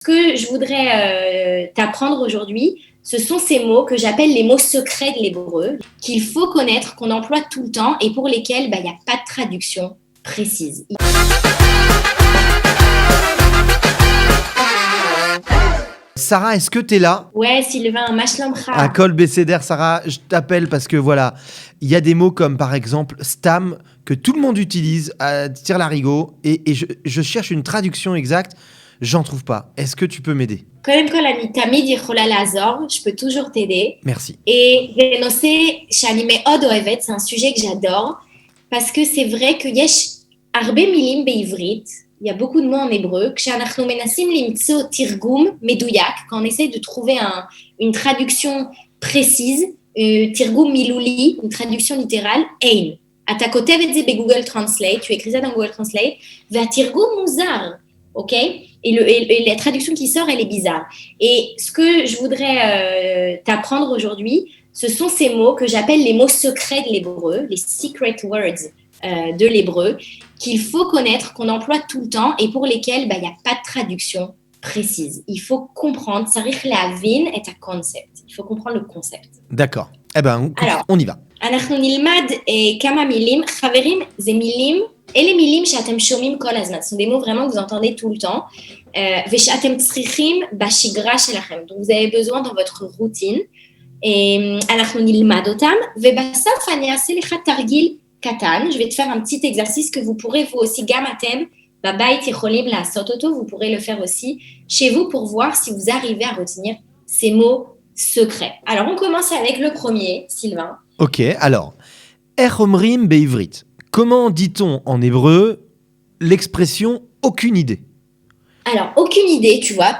Ce que je voudrais t'apprendre aujourd'hui, ce sont ces mots que j'appelle les mots secrets de l'hébreu, qu'il faut connaître, qu'on emploie tout le temps et pour lesquels il n'y a pas de traduction précise. Sarah, est-ce que tu es là? Ouais, Sylvain, Mashlamcha. À Kol Besséder, Sarah, je t'appelle parce que voilà, il y a des mots comme par exemple stam que tout le monde utilise à tire-larigot et je cherche une traduction exacte, j'en trouve pas. Est-ce que tu peux m'aider? קודם כל, אני תמיד יכולה לעזור, je peux toujours t'aider. Merci. Et זה נושא שאני מאוד אוהבת, c'est un sujet que j'adore, parce que c'est vrai שיש הרבה מילים בעברית, il y a beaucoup de mots en hébreu, כשאנחנו מנסים למצוא תרגום מדויק, quand on essaie de trouver une traduction précise, תרגום מילולי, une traduction littérale, אין. אתה כותב את זה בגוגל טרנסלייט, tu écris ça dans Google Translate, והתרגום מוזר, ok? Et la traduction qui sort, elle est bizarre. Et ce que je voudrais t'apprendre aujourd'hui, ce sont ces mots que j'appelle les mots secrets de l'hébreu, les secret words de l'hébreu, qu'il faut connaître, qu'on emploie tout le temps et pour lesquels il n'y a pas de traduction précise. Il faut comprendre, צריך להבין את הקונספט. Il faut comprendre le concept. D'accord. Eh ben, alors, on y va. אנחנו נלמד כמה מילים. חברים, זה מילים, אלה מילים שאתם שומעים כל הזמן. Ce sont des mots vraiment que vous entendez tout le temps. ושאתם צריכים בשגרה שלכם. Donc, vous avez besoin dans votre routine. אנחנו נלמד אותם, ובסוף אני אעשה לך תרגיל קטן. Je vais te faire un petit exercice que vous pourrez vous aussi, גם אתם, בבית יכולים לעשות אותו. Vous pourrez le faire aussi chez vous pour voir si vous arrivez à retenir ces mots secrets. Alors, on commence avec le premier, Sylvain. Ok, alors, איך אומרים בעברית? Comment dit-on en hébreu l'expression « aucune idée » ? Alors, aucune idée, tu vois,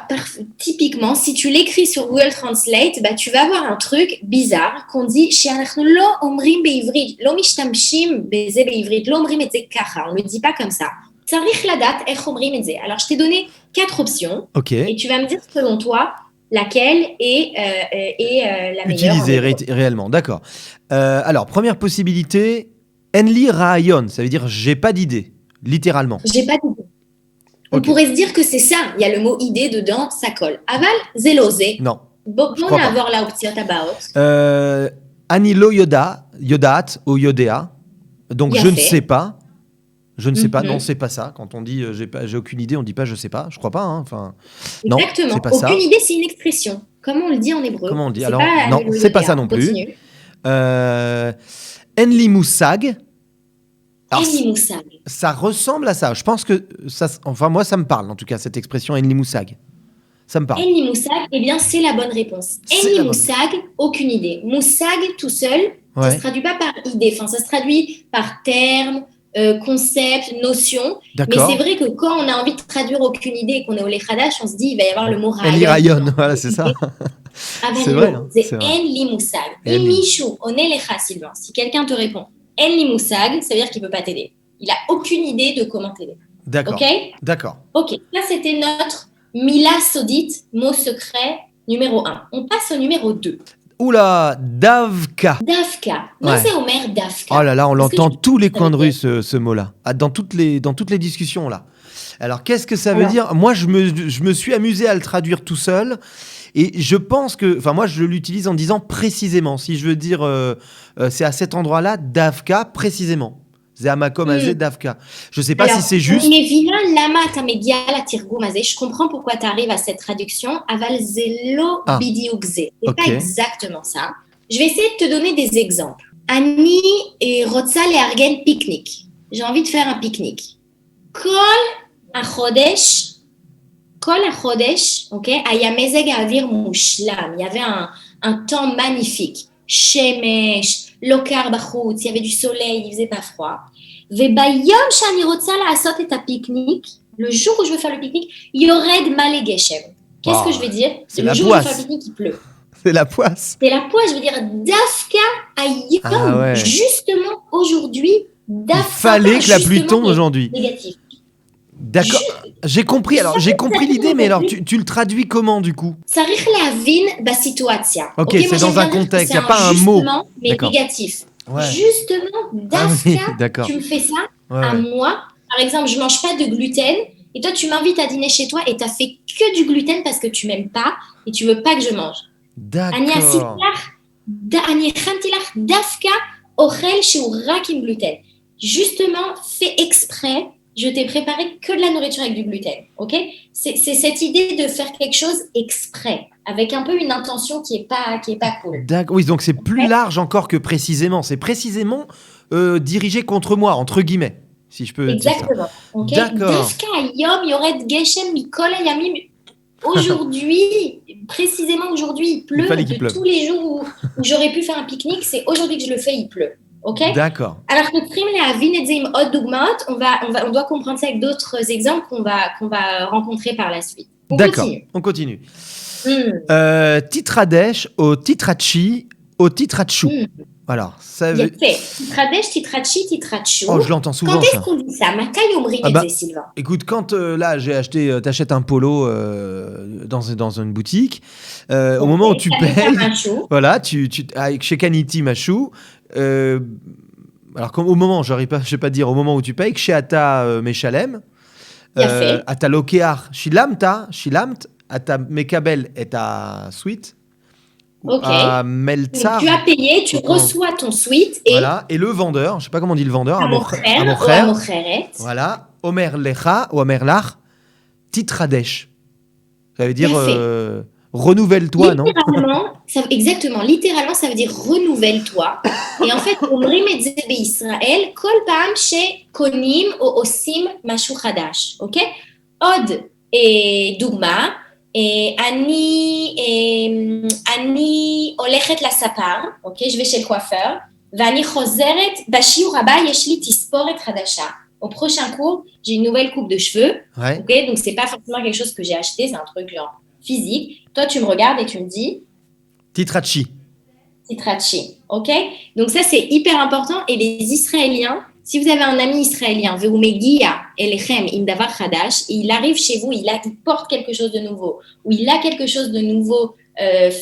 typiquement, si tu l'écris sur Google Translate, tu vas avoir un truc bizarre qu'on dit שאנחנו לא אומרים בעברית, לא משתמשים בזה בעברית, לא אומרים את זה ככה, on ne le dit pas comme ça. צריך לדעת איך אומרים את זה. Alors, je t'ai donné 4 options, et tu vas me dire selon toi laquelle est la meilleure. Utilisée réellement, d'accord. Alors, première possibilité, En li ra'ayon, ça veut dire j'ai pas d'idée, littéralement. J'ai pas d'idée. On pourrait se dire que c'est ça, il y a le mot idée dedans, ça colle. Aval, zelosé. Non. Bon, on va avoir la option about. Ani lo yodat ou yodea. Donc je ne sais pas. Je ne sais pas, non, c'est pas ça. Quand on dit j'ai aucune idée, on dit pas je sais pas. Je crois pas. Hein. Enfin, exactement. Non, c'est pas aucune ça. idée, c'est une expression. Comment on le dit en hébreu? Comment on le dit? Alors, non, c'est pas ça non plus. Enli moussag. Enli moussag. Ça ressemble à ça. Je pense que ça. Enfin, moi, ça me parle en tout cas cette expression Enli moussag. Ça me parle. Enli moussag, eh bien, c'est la bonne réponse. Enli moussag, aucune idée. Moussag tout seul, ça se traduit pas par idée. Enfin, ça se traduit par terme. Concept, notion, mais c'est vrai que quand on a envie de traduire aucune idée et qu'on est au Lechadash, on se dit il va y avoir le mot rayon. Eli rayon, voilà, c'est ça. C'est vrai. C'est en li moussag. Imichou, on est lecha, Sylvain. Si quelqu'un te répond en li moussag, ça veut dire qu'il peut pas t'aider. Il a aucune idée de comment t'aider. D'accord. Ok. D'accord. Ok. Là, c'était notre mila sodite, mot secret numéro 1. On passe au numéro 2. Oula, Davka. Davka. Non, c'est Omer Davka. Oh là là, on l'entend tous les coins de rue, ce mot-là. Dans toutes les discussions, là. Alors, qu'est-ce que ça veut dire? Moi, je me suis amusé à le traduire tout seul. Et je pense que... Enfin, moi, je l'utilise en disant précisément. Si je veux dire, c'est à cet endroit-là, Davka, précisément. Davka. Je ne sais pas si c'est juste. Je comprends pourquoi tu arrives à cette traduction. Aval zelo bidiukze. C'est pas exactement ça. Je vais essayer de te donner des exemples. Ani et rotsa leargen pique-nique. J'ai envie de faire un pique-nique. Kol achodesh, ok, aya mezeg avir mushlam. Il y avait un temps magnifique. Shemesh, lokar bachutz, il y avait du soleil, il faisait pas froid. Vebayom shani rotsa la'asot et pique-nique, le jour où je veux faire le pique-nique, yored male geshem. Qu'est-ce que je vais dire? C'est le jour où je veux faire le pique-nique, il pleut. C'est la poisse. C'est la poisse, je veux dire dafka ayom. Justement aujourd'hui, dafka. Il fallait que la pluie tombe aujourd'hui. Négatif. D'accord, j'ai compris. Alors, j'ai compris l'idée, mais alors tu le traduis comment du coup? צריך להבין בסיטואציה. Ok, c'est dans un contexte, il n'y a pas un mot. Mais négatif. Ouais. Justement, Dafka, tu me fais ça à moi. Par exemple, je ne mange pas de gluten, Et toi, tu m'invites à dîner chez toi et tu as fait que du gluten parce que tu m'aimes pas et tu veux pas que je mange. אני עשיתי D'accord. לך, אני הכנתי לך דווקא אוכל שהוא רק עם gluten. Justement, fait exprès, je t'ai préparé que de la nourriture avec du gluten, ok? C'est cette idée de faire quelque chose exprès, avec un peu une intention qui est pas cool. D'accord. Oui, donc c'est plus Ok. large encore que précisément. C'est précisément dirigé contre moi, entre guillemets, si je peux dire ça. Exactement, ok? D'accord. דווקא היום יורד גשם מכל הימים. Aujourd'hui, précisément aujourd'hui, il Il pleut. fallait De qu'il pleuve. tous les jours où j'aurais pu faire un pique-nique, c'est aujourd'hui que je le fais, il pleut. Ok? D'accord. Alors, on doit comprendre ça avec d'autres exemples qu'on va rencontrer par la suite. On D'accord. continue. On continue. Hmm. Titradesh au titrachi au titrachu. Hmm. Alors, ça Il y a veut... fait Titradesh, Titrachi, Titrachu. Oh, je l'entends Quand souvent, est-ce ça. qu'on dit ça? Matai Omrim Ah et bah, Sylvain. écoute, quand là, j'ai acheté... t'achètes un polo dans une boutique, au Ok, moment où tu Kanita payes, Machu. voilà, chez Kaniti Machou, alors au moment, je vais pas dire au moment où tu payes, chez Ata Meshalem, Il y a fait. Ata Lokear Shilamt, Ata Mekabel et à Sweet, ou Ok. à Donc, tu as Meltsar, payé, tu ou comment... reçois ton suite et Voilà, et le vendeur, je sais pas comment on dit le vendeur, à mon à mon frère ou à mon frère, frérette. voilà, Omer Lecha ou Omer Lach, Titradesh. Ça veut Il y dire a fait. renouvelle-toi, non? Littéralement, ça veut dire renouvelle-toi. Et en fait, אומרים את זה בישראל כל פעם שקונים או עושים משהו חדש, אוקיי? עוד דוגמה, אני הולכת לספר, אוקיי? je vais chez le coiffeur, ואני חוזרת, בשיעור הבא יש לי תספורת חדשה. Au prochain cours, j'ai une nouvelle coupe de cheveux, Ouais. ok? Donc, c'est pas forcément quelque chose que j'ai acheté, c'est un truc genre physique. Toi, tu me regardes et tu me dis, Titrachi. Titrachi, ok? Donc ça, c'est hyper important. Et les Israéliens, si vous avez un ami israélien, Veumegia Elechem Imdavar Hadash, il arrive chez vous, il porte quelque chose de nouveau, ou il a quelque chose de nouveau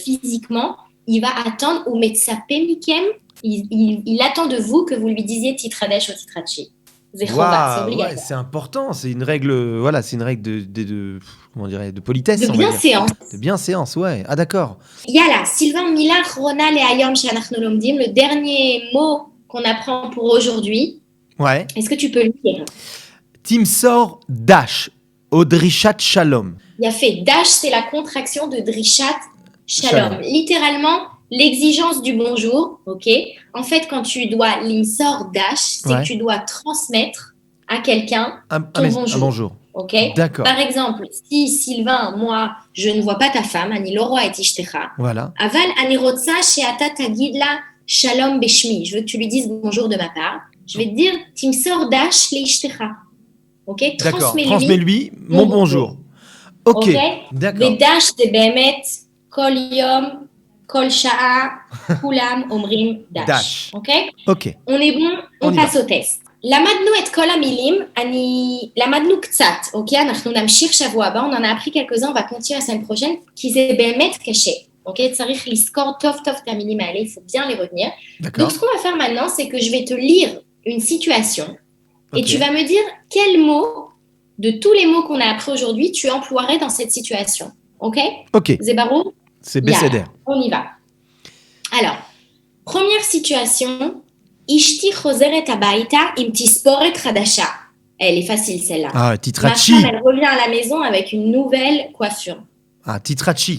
physiquement, il va attendre, ou Metsape Mikem, il attend de vous que vous lui disiez Titradesh ou Titrachi. Zechova, c'est Waouh, ouais, obligatoire. c'est important. C'est une règle, voilà, c'est une règle comment dirais, de politesse, De on va dire. bienséance. De bienséance, ouais. Ah, d'accord. Yala, Sylvain Mila Rona le Hayom Shanachnu Lomdim, le dernier mot qu'on apprend pour aujourd'hui. Ouais. Est-ce que tu peux le lire? Timsor Dash, Odrishat Shalom. Il y a fait Dash, c'est la contraction de Drishat Shalom. Shalom. Littéralement, l'exigence du bonjour. Ok. En fait, quand tu dois l'imsor Dash, c'est Ouais. que tu dois transmettre à quelqu'un Un bonjour. bonjour. Ok. D'accord. Par exemple, si Sylvain, moi, je ne vois pas ta femme, Ani Loro et Tishtecha. Voilà. Aval Ani Rotsa Sheata Tagidla Shalom Beshmi. Je veux que tu lui dises bonjour de ma part. Je vais te dire Timsor Dash Leishtecha. Ok. D'accord. Transmets-lui mon bonjour. Ok. D'accord. ודש זה באמת כל יום, כל שעה, כולם אומרים דש. Dash. אוקיי? Ok. On est bon, On on y passe au test. למדנו את כל המילים, למדנו קצת, אוקיי? אנחנו נמשיך שבוע הבא, on en a appris quelques-uns, on va continuer la semaine prochaine, כי זה באמת קשה, אוקיי? צריך לזכור טוב טוב את המילים האלה, il faut bien les retenir. D'accord. Donc ce qu'on va faire maintenant, c'est que je vais te lire une situation, et Ok. tu vas me dire quel mot de tous les mots qu'on a appris aujourd'hui, tu emploierais dans cette situation. Ok? Ok. Zébarou? C'est Besséder. On y va. Alors, première situation. Ishti chozeret habaita im tisporet chadasha. Elle est facile celle-là. Ah, Ma Titrachi. femme, elle revient à la maison avec une nouvelle coiffure. Ah, Titrachi.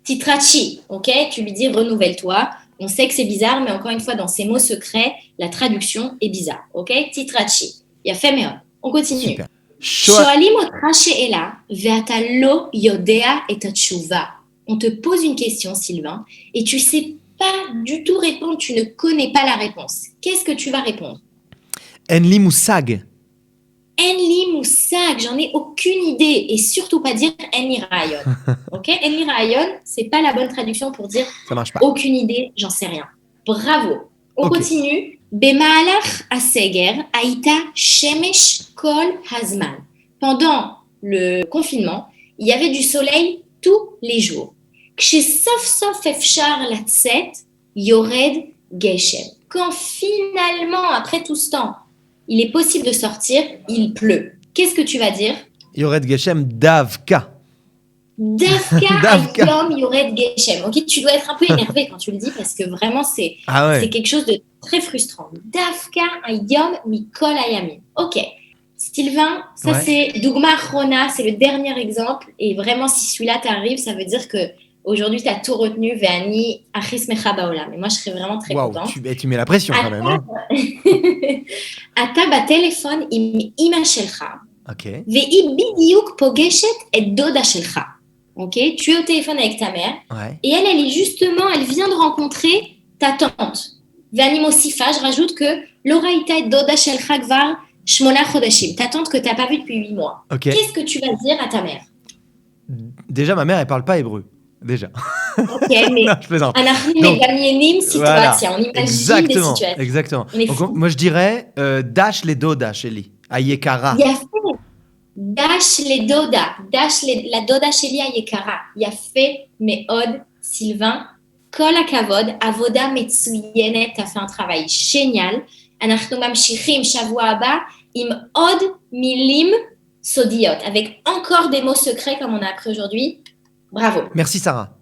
Titrachi, ok? Tu lui dis renouvelle-toi. On sait que c'est bizarre, mais encore une fois, dans ces mots secrets, la traduction est bizarre, ok? Titrachi. Il y a fait meilleur. On continue. Super. שואלים אותך שאלה ואתה לא יודע את התשובה. On te pose une question, Sylvain, et tu sais pas du tout répondre, tu ne connais pas la réponse. Qu'est-ce que tu vas répondre? Enli Moussag. Enli Moussag, j'en ai aucune idée, et surtout pas dire Enli Rayon. Ok? Enli Rayon, c'est pas la bonne traduction pour dire Ça marche pas. aucune idée, j'en sais rien. Bravo. On Ok. continue. במהלך הסגר הייתה שמש כל הזמן. Pendant le confinement, il y avait du soleil tous les jours. כשסוף סוף אפשר לצאת, יורד גשם. Quand finalement, après tout ce temps, il est possible de sortir, il pleut. qu'est-ce que tu vas dire? Yored Geshem Davka. Davka Ayom Yored Geshem. Ok, tu dois être un peu énervé quand tu le dis parce que vraiment c'est quelque chose de très frustrant. Davka Ayom Mikol Ayamim. Ok. Sylvain, ça c'est Dougma Rona, c'est le dernier exemple. Et vraiment, si celui-là t'arrive, ça veut dire que aujourd'hui, tu as tout retenu. Ve'ani achis mecha baolam. Et moi, je serais vraiment très contente. Tu mets la pression quand même. Ata batelefon im ima shelcha. Ok. Ve'i bidiuk pogeshet et doda shelcha. Ok. Tu es au téléphone avec ta mère. Ouais. Et elle vient de rencontrer ta tante. Ve'ani mosifa, je rajoute que l'oraïta et doda shelcha gvar shmona chodashim. Ta tante que tu n'as pas vue depuis 8 mois. Okay. Qu'est-ce que tu vas dire à ta mère? Déjà, ma mère, elle parle pas hébreu. Déjà. Ok, mais non, je plaisante. Voilà, situation. On imagine des situations. Exactement. Donc, moi, je dirais dash les doda, Shelly. Ayekara. Dash les doda. La doda Shelly Ayekara. Yafé, Meod, Sylvain. Kol hakavod, avoda metsuyenet. T'as fait un travail génial. Anachnu mamshichim shavua haba im od milim sodiot. Avec encore des mots secrets comme on a appris aujourd'hui. Bravo. Merci Sarah.